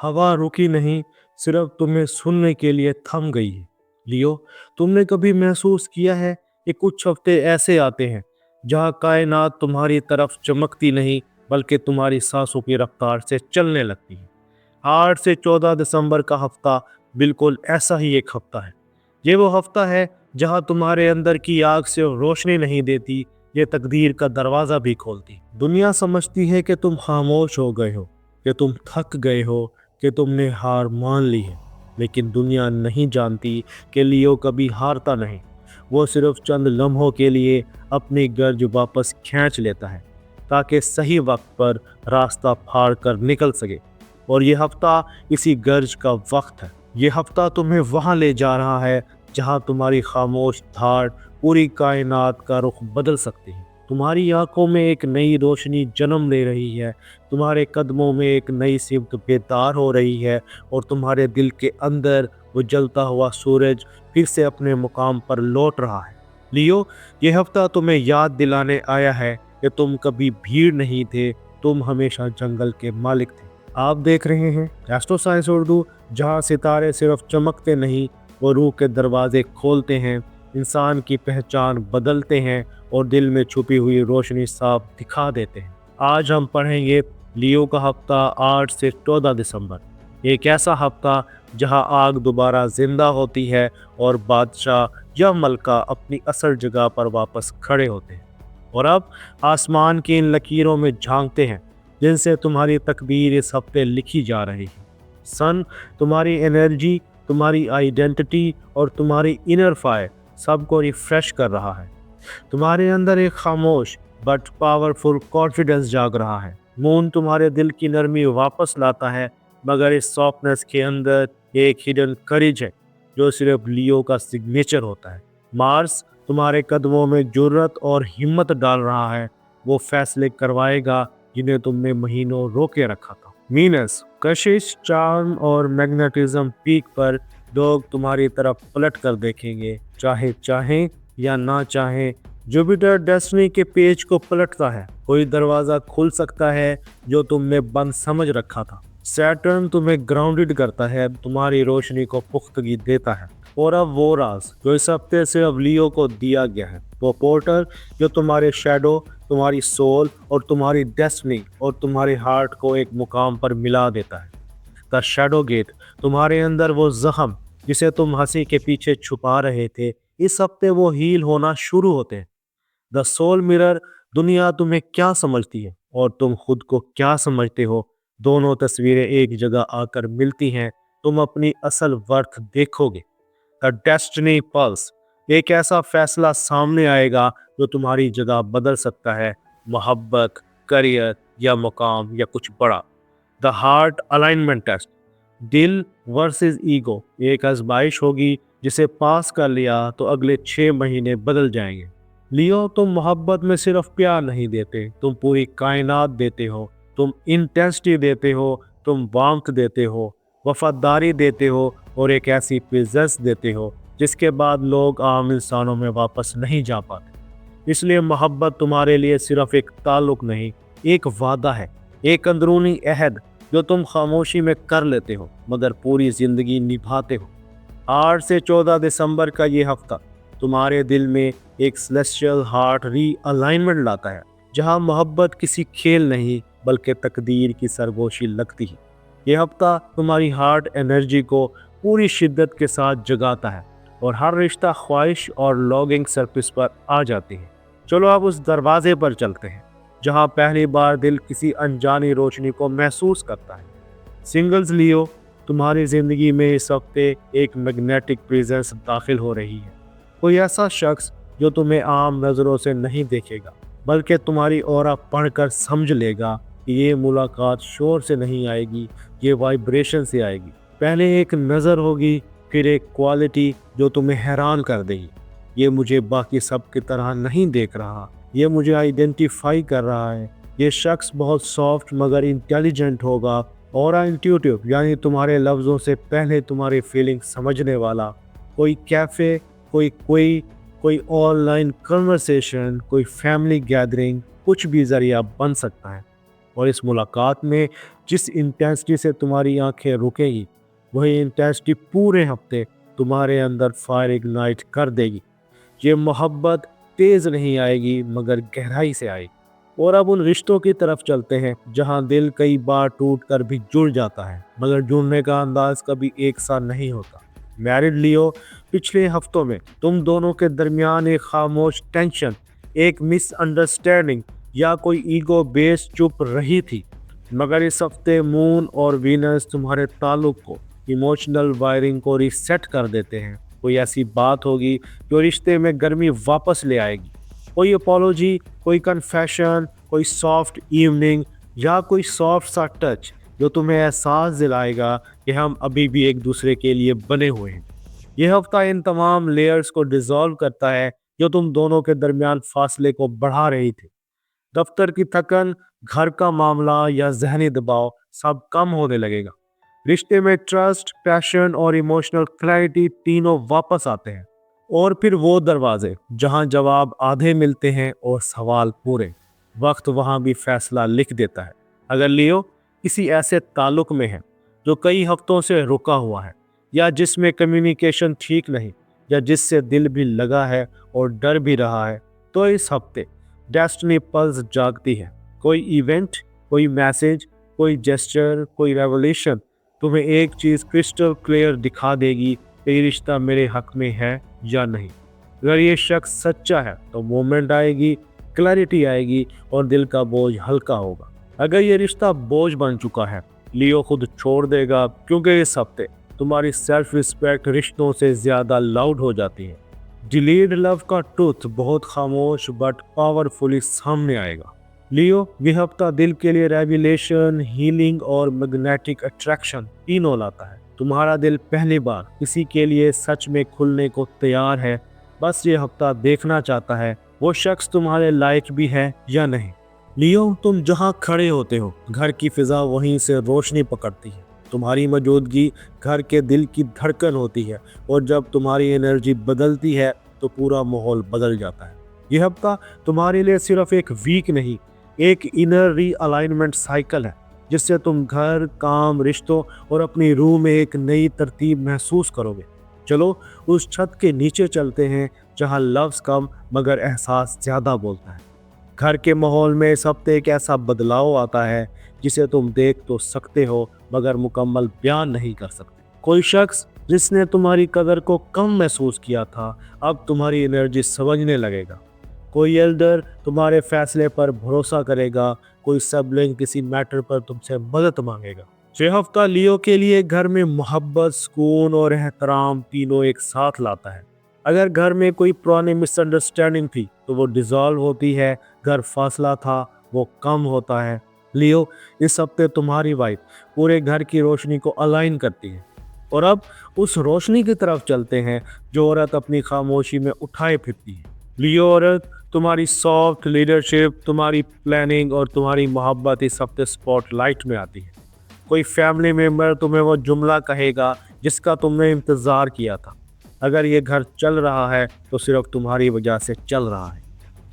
हवा रुकी नहीं, सिर्फ तुम्हें सुनने के लिए थम गई है। लियो, तुमने कभी महसूस किया है कि कुछ हफ्ते ऐसे आते हैं जहाँ कायनात तुम्हारी तरफ चमकती नहीं बल्कि तुम्हारी सांसों की रफ्तार से चलने लगती है। 8 से 14 दिसंबर का हफ्ता बिल्कुल ऐसा ही एक हफ्ता है। ये वो हफ्ता है जहाँ तुम्हारे अंदर की आग से रोशनी नहीं देती, ये तकदीर का दरवाज़ा भी खोलती। दुनिया समझती है कि तुम खामोश हो गए हो, कि तुम थक गए हो, कि तुमने हार मान ली है। लेकिन दुनिया नहीं जानती कि लियो कभी हारता नहीं। वो सिर्फ चंद लम्हों के लिए अपनी गर्ज वापस खींच लेता है ताकि सही वक्त पर रास्ता फाड़ कर निकल सके। और ये हफ्ता इसी गर्ज का वक्त है। ये हफ्ता तुम्हें वहाँ ले जा रहा है जहाँ तुम्हारी खामोश धाड़ पूरी कायनात का रुख बदल सकती है। तुम्हारी आंखों में एक नई रोशनी जन्म ले रही है, तुम्हारे कदमों में एक नई सिमत बेदार हो रही है और तुम्हारे दिल के अंदर वो जलता हुआ सूरज फिर से अपने मुकाम पर लौट रहा है। लियो, ये हफ्ता तुम्हें याद दिलाने आया है कि तुम कभी भीड़ नहीं थे, तुम हमेशा जंगल के मालिक थे। आप देख रहे हैं एस्ट्रो साइंस उर्दू, जहाँ सितारे सिर्फ चमकते नहीं, वो रूह के दरवाजे खोलते हैं, इंसान की पहचान बदलते हैं और दिल में छुपी हुई रोशनी साफ दिखा देते हैं। आज हम पढ़ेंगे लियो का हफ्ता 8 से 14 दिसंबर। एक ऐसा हफ्ता जहां आग दोबारा जिंदा होती है और बादशाह या मलका अपनी असल जगह पर वापस खड़े होते हैं। और अब आसमान की इन लकीरों में झांकते हैं जिनसे तुम्हारी तकदीर इस हफ्ते लिखी जा रही है। सन तुम्हारी एनर्जी, तुम्हारी आइडेंटिटी और तुम्हारी इनर फायर सबको रिफ्रेश कर रहा है। तुम्हारे अंदर एक खामोश बट पावरफुल कॉन्फिडेंस जाग रहा है। मून तुम्हारे दिल की नरमी वापस लाता है, मगर इस सॉफ्टनेस के अंदर एक हिडन करेज है जो सिर्फ लियो का सिग्नेचर होता है। मार्स तुम्हारे कदमों में जुर्रत और हिम्मत डाल रहा है, वो फैसले करवाएगा जिन्हें तुमने महीनों रोके रखा था। वीनस कशिश, चार्म और मैग्नेटिज्म पीक पर लोग तुम्हारी तरफ पलट कर देखेंगे, चाहे चाहें या ना चाहें। जुपिटर डेस्टिनी के पेज को पलटता है, कोई दरवाज़ा खुल सकता है जो तुमने बंद समझ रखा था। सैटर्न तुम्हें ग्राउंडेड करता है, तुम्हारी रोशनी को पुख्तगी देता है। और अब वो राज जो इस हफ्ते से अब लियो को दिया गया है, वो पोर्टल जो तुम्हारे शैडो, तुम्हारी सोल और तुम्हारी डेस्टिनी और तुम्हारे हार्ट को एक मुकाम पर मिला देता है। द शैडो गेट तुम्हारे अंदर वो जख्म जिसे तुम हंसी के पीछे छुपा रहे थे, इस हफ्ते वो हील होना शुरू होते हैं। द सोल मिरर दुनिया तुम्हें क्या समझती है और तुम खुद को क्या समझते हो, दोनों तस्वीरें एक जगह आकर मिलती हैं, तुम अपनी असल वर्थ देखोगे। द डेस्टिनी पल्स एक ऐसा फैसला सामने आएगा जो तुम्हारी जगह बदल सकता है, मोहब्बत, करियर या मुकाम या कुछ बड़ा। द हार्ट अलाइनमेंट टेस्ट दिल वर्सेस ईगो एक आजमाइश होगी, जिसे पास कर लिया तो अगले 6 महीने बदल जाएंगे। लियो, तुम मोहब्बत में सिर्फ प्यार नहीं देते, तुम पूरी कायनात देते हो। तुम इंटेंसिटी देते हो, तुम वार्मथ देते हो, वफादारी देते हो और एक ऐसी प्रेजेंस देते हो जिसके बाद लोग आम इंसानों में वापस नहीं जा पाते। इसलिए मोहब्बत तुम्हारे लिए सिर्फ एक ताल्लुक नहीं, एक वादा है, एक अंदरूनी अहद जो तुम खामोशी में कर लेते हो मगर पूरी जिंदगी निभाते हो। 8 से 14 दिसंबर का ये हफ्ता तुम्हारे दिल में एक सेलेस्टियल हार्ट री अलाइनमेंट लाता है, जहां मोहब्बत किसी खेल नहीं बल्कि तकदीर की सरगोशी लगती है। यह हफ्ता तुम्हारी हार्ट एनर्जी को पूरी शिद्दत के साथ जगाता है और हर रिश्ता ख्वाहिश और लॉन्गिंग सरफेस पर आ जाती है। चलो अब उस दरवाजे पर चलते हैं जहां पहली बार दिल किसी अनजानी रोशनी को महसूस करता है। सिंगल्स लियो, तुम्हारी ज़िंदगी में इस हफ्ते एक मैग्नेटिक प्रेजेंस दाखिल हो रही है। कोई ऐसा शख्स जो तुम्हें आम नज़रों से नहीं देखेगा बल्कि तुम्हारी ऑरा पढ़कर समझ लेगा कि ये मुलाकात शोर से नहीं आएगी, ये वाइब्रेशन से आएगी। पहले एक नज़र होगी, फिर एक क्वालिटी जो तुम्हें हैरान कर देगी। ये मुझे बाकी सब की तरह नहीं देख रहा, ये मुझे आइडेंटिफाई कर रहा है। ये शख्स बहुत सॉफ्ट मगर इंटेलिजेंट होगा। और इंट्यूटिव यानी तुम्हारे लफ्ज़ों से पहले तुम्हारी फीलिंग समझने वाला। कोई कैफ़े, कोई ऑनलाइन कन्वर्सेशन, कोई फैमिली गैदरिंग, कुछ भी ज़रिया बन सकता है। और इस मुलाकात में जिस इंटेंसिटी से तुम्हारी आंखें रुकेगी, वही इंटेंसिटी पूरे हफ्ते तुम्हारे अंदर फायर इग्नाइट कर देगी। ये मोहब्बत तेज नहीं आएगी मगर गहराई से आएगी। और अब उन रिश्तों की तरफ चलते हैं जहां दिल कई बार टूट कर भी जुड़ जाता है, मगर जुड़ने का अंदाज कभी एक सा नहीं होता। मैरिड लियो, पिछले हफ्तों में तुम दोनों के दरमियान एक खामोश टेंशन, एक मिसअंडरस्टैंडिंग या कोई ईगो बेस चुप रही थी, मगर इस हफ्ते मून और वीनस तुम्हारे ताल्लुक को, इमोशनल वायरिंग को रीसेट कर देते हैं। कोई ऐसी बात होगी जो रिश्ते में गर्मी वापस ले आएगी। कोई अपोलॉजी, कोई कन्फेशन, कोई सॉफ्ट इवनिंग या कोई सॉफ्ट सा टच जो तुम्हें एहसास दिलाएगा कि हम अभी भी एक दूसरे के लिए बने हुए हैं। यह हफ्ता इन तमाम लेयर्स को डिसॉल्व करता है जो तुम दोनों के दरमियान फासले को बढ़ा रही थी। दफ्तर की थकन, घर का मामला या जहनी दबाव सब कम होने लगेगा। रिश्ते में ट्रस्ट, पैशन और इमोशनल क्लैरिटी तीनों वापस आते हैं। और फिर वो दरवाजे जहां जवाब आधे मिलते हैं और सवाल पूरे, वक्त वहां भी फैसला लिख देता है। अगर लियो किसी ऐसे ताल्लुक में है जो कई हफ्तों से रुका हुआ है, या जिसमें कम्युनिकेशन ठीक नहीं, या जिससे दिल भी लगा है और डर भी रहा है, तो इस हफ्ते डेस्टिनी पल्स जागती है। कोई इवेंट, कोई मैसेज, कोई जेस्चर, कोई रेवोल्यूशन तुम्हें एक चीज़ क्रिस्टल क्लियर दिखा देगी कि ये रिश्ता मेरे हक में है या नहीं। अगर ये शख्स सच्चा है तो मोमेंट आएगी, क्लैरिटी आएगी और दिल का बोझ हल्का होगा। अगर ये रिश्ता बोझ बन चुका है, लियो खुद छोड़ देगा, क्योंकि इस हफ्ते तुम्हारी सेल्फ रिस्पेक्ट रिश्तों से ज़्यादा लाउड हो जाती है। डिलीड लव का ट्रुथ बहुत खामोश बट पावरफुली सामने आएगा। लियो, यह हफ्ता दिल के लिए रेवलेशन, हीलिंग और मैग्नेटिक अट्रैक्शन तीनों लाता है। तुम्हारा दिल पहली बार किसी के लिए सच में खुलने को तैयार है। बस ये हफ्ता देखना चाहता है वो शख्स तुम्हारे लायक भी है या नहीं। लियो, तुम जहाँ खड़े होते हो, घर की फिजा वहीं से रोशनी पकड़ती है। तुम्हारी मौजूदगी घर के दिल की धड़कन होती है, और जब तुम्हारी एनर्जी बदलती है तो पूरा माहौल बदल जाता है। यह हफ्ता तुम्हारे लिए सिर्फ एक वीक नहीं, एक इनर रीअलाइनमेंट साइकिल है, जिससे तुम घर, काम, रिश्तों और अपनी रूह में एक नई तरतीब महसूस करोगे। चलो उस छत के नीचे चलते हैं जहां लफ्ज़ कम मगर एहसास ज़्यादा बोलता है। घर के माहौल में इस हफ्ते एक ऐसा बदलाव आता है जिसे तुम देख तो सकते हो मगर मुकम्मल बयान नहीं कर सकते। कोई शख्स जिसने तुम्हारी कदर को कम महसूस किया था, अब तुम्हारी एनर्जी समझने लगेगा। कोई एल्डर तुम्हारे फैसले पर भरोसा करेगा, कोई सबलिंग किसी मैटर पर तुमसे मदद मांगेगा। यह हफ्ता लियो के लिए घर में मोहब्बत, सुकून और एहतराम तीनों एक साथ लाता है। अगर घर में कोई पुरानी मिसअंडरस्टैंडिंग थी तो वो डिसॉल्व होती है, घर फासला था वो कम होता है। लियो, इस हफ्ते तुम्हारी वाइफ पूरे घर की रोशनी को अलाइन करती है। और अब उस रोशनी की तरफ चलते हैं जो औरत अपनी खामोशी में उठाए फिरती है। लियो औरत, तुम्हारी सॉफ्ट लीडरशिप, तुम्हारी प्लानिंग और तुम्हारी मोहब्बत इस हफ्ते स्पॉटलाइट में आती है। कोई फैमिली मेम्बर तुम्हें वो जुमला कहेगा जिसका तुमने इंतज़ार किया था। अगर ये घर चल रहा है तो सिर्फ तुम्हारी वजह से चल रहा है।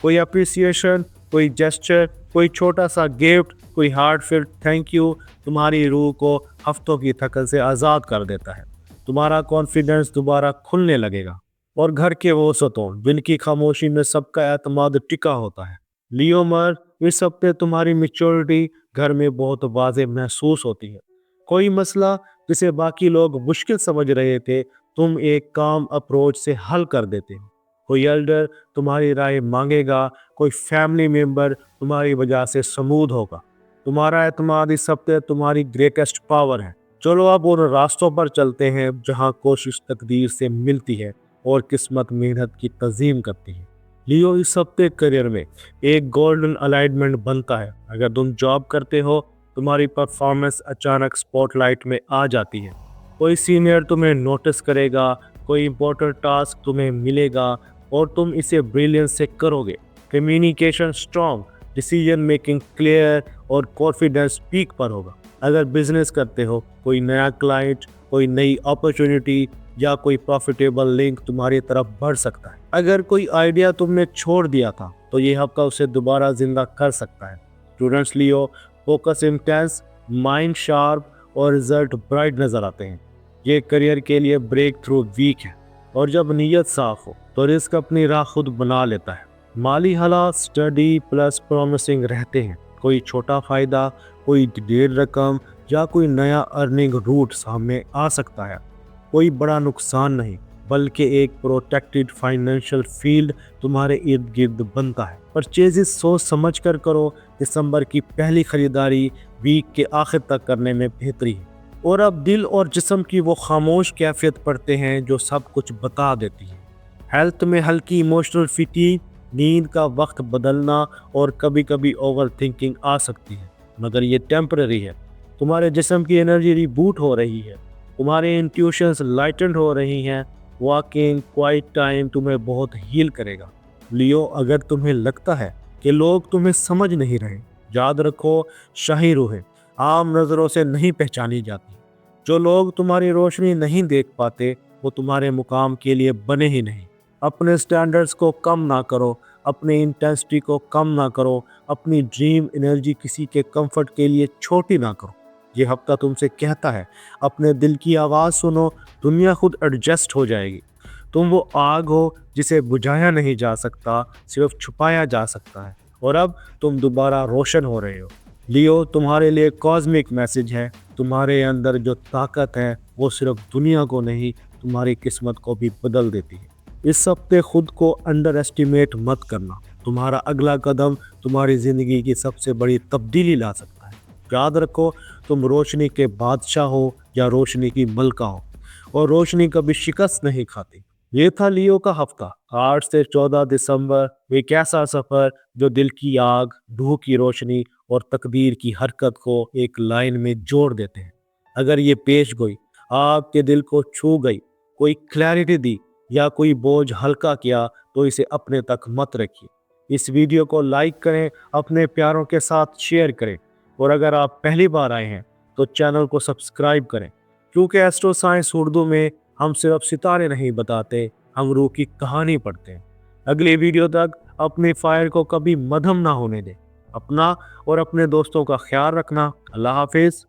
कोई अप्रिसिएशन, कोई जेस्चर, कोई छोटा सा गिफ्ट, कोई हार्टफेल्ट थैंक यू तुम्हारी रूह को हफ्तों की थकन से आज़ाद कर देता है। तुम्हारा कॉन्फिडेंस दोबारा खुलने लगेगा और घर के वो सतों जिनकी खामोशी में सबका एतमाद टिका होता है। लियो मर्द, इस हफ्ते तुम्हारी मैच्योरिटी घर में बहुत वाज़ेह महसूस होती है। कोई मसला जिसे बाकी लोग मुश्किल समझ रहे थे, तुम एक काम अप्रोच से हल कर देते हो। कोई एल्डर तुम्हारी राय मांगेगा, कोई फैमिली मेम्बर तुम्हारी वजह से स्मूथ होगा। तुम्हारा एतमाद इस हफ्ते तुम्हारी ग्रेटेस्ट पावर है। चलो अब उन रास्तों पर चलते हैं जहां कोशिश तकदीर से मिलती है और किस्मत मेहनत की तज़ीम करती है। लियो, इस हफ्ते करियर में एक गोल्डन अलाइनमेंट बनता है। अगर तुम जॉब करते हो, तुम्हारी परफॉर्मेंस अचानक स्पॉटलाइट में आ जाती है। कोई सीनियर तुम्हें नोटिस करेगा, कोई इंपॉर्टेंट टास्क तुम्हें मिलेगा और तुम इसे ब्रिलियंस से करोगे। Communication strong, decision making clear और कॉन्फिडेंस पीक पर होगा। अगर बिजनेस करते हो, कोई नया क्लाइंट, कोई नई अपॉर्चुनिटी या कोई प्रॉफिटेबल लिंक तुम्हारी तरफ बढ़ सकता है। अगर कोई आइडिया तुमने छोड़ दिया था तो ये हफ्ता उसे दोबारा जिंदा कर सकता है। स्टूडेंट्स लियो, फोकस इंटेंस, माइंड शार्प और रिजल्ट ब्राइट नजर आते हैं। ये करियर के लिए ब्रेक थ्रू वीक है और जब नीयत साफ हो तो रिस्क अपनी राह खुद बना लेता है। माली हालात स्टडी प्लस प्रॉमिसिंग रहते हैं। कोई छोटा फायदा, कोई डेढ़ रकम या कोई नया अर्निंग रूट सामने आ सकता है। कोई बड़ा नुकसान नहीं, बल्कि एक प्रोटेक्टेड फाइनेंशियल फील्ड तुम्हारे इर्द गिर्द बनता है। परचेजेस सोच समझ कर करो। दिसंबर की पहली खरीदारी वीक के आखिर तक करने में बेहतरी है। और अब दिल और जिस्म की वो खामोश कैफियत पढ़ते हैं जो सब कुछ बता देती है। हेल्थ में हल्की इमोशनल फिटीग, नींद का वक्त बदलना और कभी कभी ओवर थिंकिंग आ सकती है, मगर ये टेम्पररी है। तुम्हारे जिस्म की एनर्जी रिबूट हो रही है, तुम्हारे इंट्यूशंस लाइटेंड हो रही हैं। वॉकिंग क्वाइट टाइम तुम्हें बहुत हील करेगा। लियो, अगर तुम्हें लगता है कि लोग तुम्हें समझ नहीं रहे, याद रखो शाही रूहें आम नज़रों से नहीं पहचानी जाती। जो लोग तुम्हारी रोशनी नहीं देख पाते वो तुम्हारे मुकाम के लिए बने ही नहीं। अपने स्टैंडर्ड्स को कम ना करो, अपनी इंटेंसिटी को कम ना करो, अपनी ड्रीम एनर्जी किसी के कंफर्ट के लिए छोटी ना करो। ये हफ्ता तुमसे कहता है, अपने दिल की आवाज़ सुनो, दुनिया खुद एडजस्ट हो जाएगी। तुम वो आग हो जिसे बुझाया नहीं जा सकता, सिर्फ छुपाया जा सकता है। और अब तुम दोबारा रोशन हो रहे हो। लियो, तुम्हारे लिए कॉस्मिक मैसेज है। तुम्हारे अंदर जो ताकत है वो सिर्फ दुनिया को नहीं, तुम्हारी किस्मत को भी बदल देती है। इस हफ्ते खुद को अंडर एस्टिमेट मत करना। तुम्हारा अगला कदम तुम्हारी ज़िंदगी की सबसे बड़ी तब्दीली ला सकता है। याद रखो, तुम रोशनी के बादशाह हो या रोशनी की मलका हो, और रोशनी कभी शिकस्त नहीं खाती। ये था लियो का हफ्ता। 8 से 14 दिसंबर एक ऐसा सफ़र जो दिल की आग, रूह की रोशनी और तकदीर की हरकत को एक लाइन में जोड़ देते हैं। अगर ये पेश गोई आपके दिल को छू गई, कोई क्लैरिटी दी या कोई बोझ हल्का किया, तो इसे अपने तक मत रखिए। इस वीडियो को लाइक करें, अपने प्यारों के साथ शेयर करें, और अगर आप पहली बार आए हैं तो चैनल को सब्सक्राइब करें, क्योंकि एस्ट्रो साइंस उर्दू में हम सिर्फ सितारे नहीं बताते, हम रूह की कहानी पढ़ते हैं। अगली वीडियो तक अपने फायर को कभी मद्धम ना होने दें। अपना और अपने दोस्तों का ख्याल रखना। अल्लाह हाफिज़।